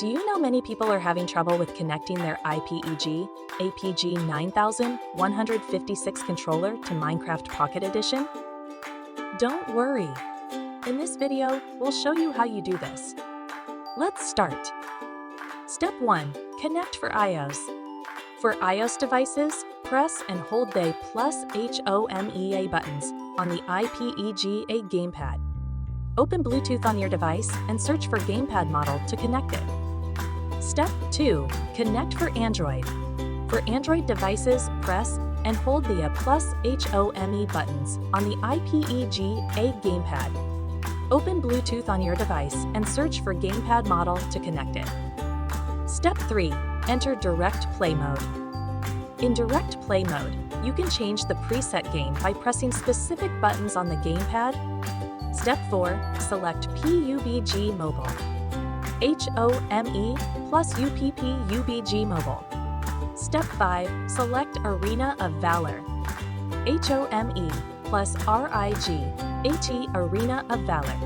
Do you know many people are having trouble with connecting their IPEG PG-9156 controller to Minecraft Pocket Edition? Don't worry. In this video, we'll show you how you do this. Let's start. Step 1. Connect for iOS. For iOS devices, press and hold the +HOME buttons on the IPEGA gamepad. Open Bluetooth on your device and search for Gamepad Model to connect it. Step 2. Connect for Android. For Android devices, press and hold the +HOME buttons on the IPEGA gamepad. Open Bluetooth on your device and search for Gamepad Model to connect it. Step 3. Enter Direct Play Mode. In Direct Play Mode, you can change the preset game by pressing specific buttons on the gamepad. Step 4. Select PUBG Mobile. HOME+UP PUBG Mobile. Step 5. Select Arena of Valor. HOME+RIGHT Arena of Valor.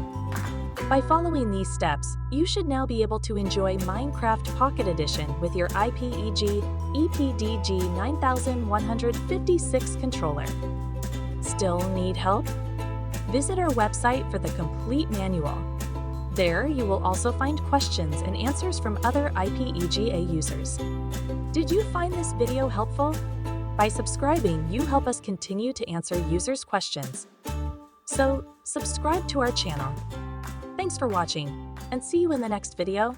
By following these steps, you should now be able to enjoy Minecraft Pocket Edition with your IPEG PG-9156 controller. Still need help? Visit our website for the complete manual. There, you will also find questions and answers from other IPEGA users. Did you find this video helpful? By subscribing, you help us continue to answer users' questions. So, subscribe to our channel. Thanks for watching, and see you in the next video.